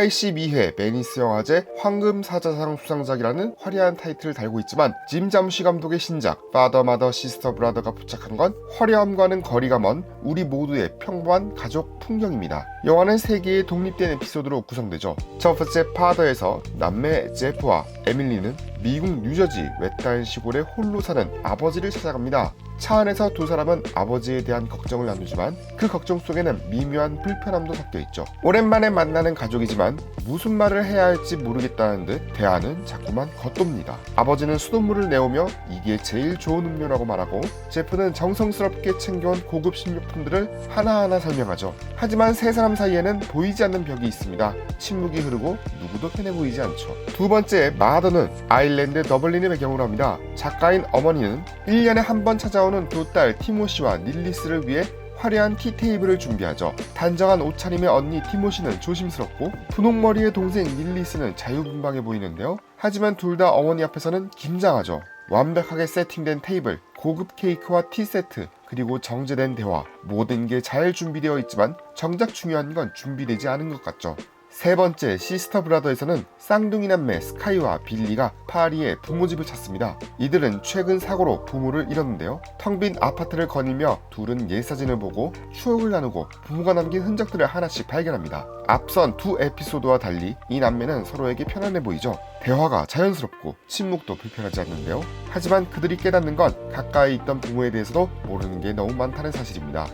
82회 베니스 영화제 황금사자상 수상작이라는 화려한 타이틀을 달고 있지만 짐 자무시 감독의 신작 파더 마더 시스터 브라더가 포착한 건 화려함과는 거리가 먼 우리 모두의 평범한 가족 풍경입니다. 영화는 3개의 독립된 에피소드로 구성되죠. 첫 번째 파더에서 남매 제프와 에밀리는 미국 뉴저지 외딴 시골에 홀로 사는 아버지를 찾아갑니다. 차 안에서 두 사람은 아버지에 대한 걱정을 나누지만 그 걱정 속에는 미묘한 불편함도 섞여있죠. 오랜만에 만나는 가족이지만 무슨 말을 해야 할지 모르겠다는 듯 대화는 자꾸만 겉돕니다. 아버지는 수돗물을 내오며 이게 제일 좋은 음료라고 말하고 제프는 정성스럽게 챙겨온 고급 식료품들을 하나하나 설명하죠. 하지만 세 사람 사이에는 보이지 않는 벽이 있습니다. 침묵이 흐르고 누구도 편해 보이지 않죠. 두 번째 마더는 아일랜드 더블린을 배경으로 합니다. 작가인 어머니는 1년에 한 번 찾아오는 두 딸 티모시와 닐리스를 위해 화려한 티테이블을 준비하죠. 단정한 옷차림의 언니 티모시는 조심스럽고 분홍머리의 동생 닐리스는 자유분방해 보이는데요. 하지만 둘 다 어머니 앞에서는 긴장하죠. 완벽하게 세팅된 테이블, 고급 케이크와 티 세트, 그리고 정제된 대화, 모든 게 잘 준비되어 있지만 정작 중요한 건 준비되지 않은 것 같죠. 세 번째 시스터 브라더에서는 쌍둥이 남매 스카이와 빌리가 파리의 부모집을 찾습니다. 이들은 최근 사고로 부모를 잃었는데요. 텅 빈 아파트를 거닐며 둘은 옛사진을 보고 추억을 나누고 부모가 남긴 흔적들을 하나씩 발견합니다. 앞선 두 에피소드와 달리 이 남매는 서로에게 편안해 보이죠. 대화가 자연스럽고 침묵도 불편하지 않는데요. 하지만 그들이 깨닫는 건 가까이 있던 부모에 대해서도 모르는 게 너무 많다는 사실입니다.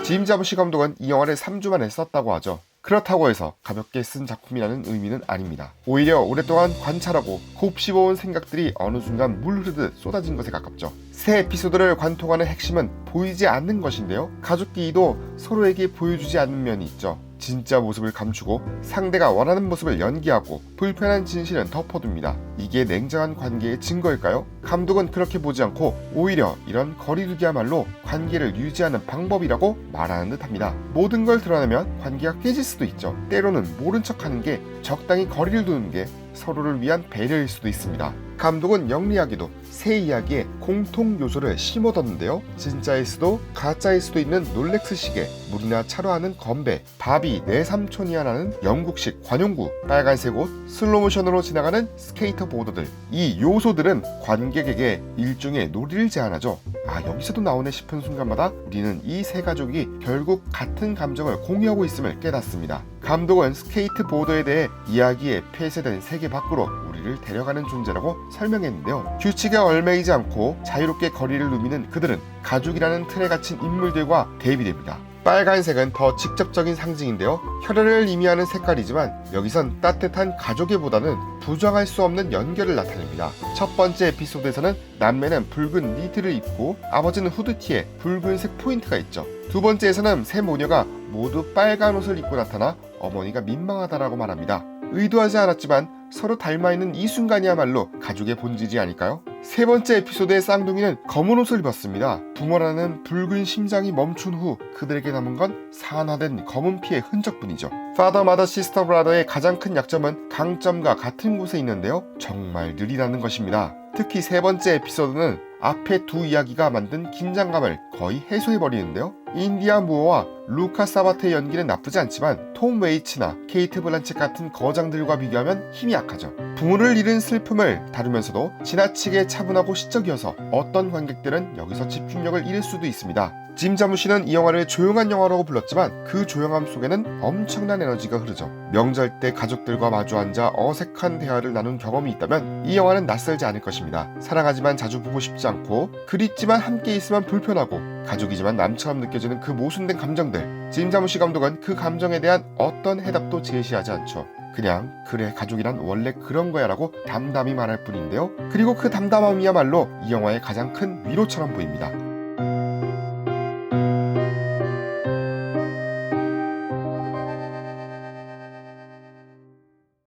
짐 자무시 감독은 이 영화를 3주 만에 썼다고 하죠. 그렇다고 해서 가볍게 쓴 작품이라는 의미는 아닙니다. 오히려 오랫동안 관찰하고 곱씹어온 생각들이 어느 순간 물 흐르듯 쏟아진 것에 가깝죠. 새 에피소드를 관통하는 핵심은 보이지 않는 것인데요. 가족끼리도 서로에게 보여주지 않는 면이 있죠. 진짜 모습을 감추고 상대가 원하는 모습을 연기하고 불편한 진실은 덮어둡니다. 이게 냉정한 관계의 증거일까요? 감독은 그렇게 보지 않고 오히려 이런 거리두기야말로 관계를 유지하는 방법이라고 말하는 듯합니다. 모든 걸 드러내면 관계가 깨질 수도 있죠. 때로는 모른 척하는 게 적당히 거리를 두는 게 서로를 위한 배려일 수도 있습니다. 감독은 영리하게도 새 이야기에 공통 요소를 심어뒀는데요. 진짜일 수도 가짜일 수도 있는 롤렉스 시계, 물이나 차로 하는 건배, 바비 내 삼촌이야라는 영국식 관용구, 빨간색 옷, 슬로모션으로 지나가는 스케이터 보더들. 이 요소들은 관객에게 일종의 놀이를 제안하죠. 아, 여기서도 나오네 싶은 순간마다 우리는 이 세 가족이 결국 같은 감정을 공유하고 있음을 깨닫습니다. 감독은 스케이트보더에 대해 이야기에 폐쇄된 세계 밖으로 우리를 데려가는 존재라고 설명했는데요. 규칙에 얽매이지 않고 자유롭게 거리를 누비는 그들은 가족이라는 틀에 갇힌 인물들과 대비됩니다. 빨간색은 더 직접적인 상징인데요. 혈연을 의미하는 색깔이지만 여기선 따뜻한 가족애보다는 부정할 수 없는 연결을 나타냅니다. 첫 번째 에피소드에서는 남매는 붉은 니트를 입고 아버지는 후드티에 붉은색 포인트가 있죠. 두 번째에서는 세 모녀가 모두 빨간 옷을 입고 나타나 어머니가 민망하다라고 말합니다. 의도하지 않았지만 서로 닮아있는 이 순간이야말로 가족의 본질이 아닐까요? 세 번째 에피소드의 쌍둥이는 검은 옷을 입었습니다. 부모라는 붉은 심장이 멈춘 후 그들에게 남은 건 산화된 검은 피의 흔적뿐이죠. 파더 마더 시스터 브라더의 가장 큰 약점은 강점과 같은 곳에 있는데요. 정말 느리다는 것입니다. 특히 세 번째 에피소드는 앞에 두 이야기가 만든 긴장감을 거의 해소해버리는데요. 인디아 무어와 루카 사바트의 연기는 나쁘지 않지만 톰 웨이츠나 케이트 블란쳇 같은 거장들과 비교하면 힘이 약하죠. 부모를 잃은 슬픔을 다루면서도 지나치게 차분하고 시적이어서 어떤 관객들은 여기서 집중력을 잃을 수도 있습니다. 짐 자무시는 이 영화를 조용한 영화라고 불렀지만 그 조용함 속에는 엄청난 에너지가 흐르죠. 명절 때 가족들과 마주 앉아 어색한 대화를 나눈 경험이 있다면 이 영화는 낯설지 않을 것입니다. 사랑하지만 자주 보고 싶지 않고 그립지만 함께 있으면 불편하고 가족이지만 남처럼 느껴지는 그 모순된 감정들. 짐 자무시 감독은 그 감정에 대한 어떤 해답도 제시하지 않죠. 그냥 그래 가족이란 원래 그런 거야 라고 담담히 말할 뿐인데요. 그리고 그 담담함이야말로 이 영화의 가장 큰 위로처럼 보입니다.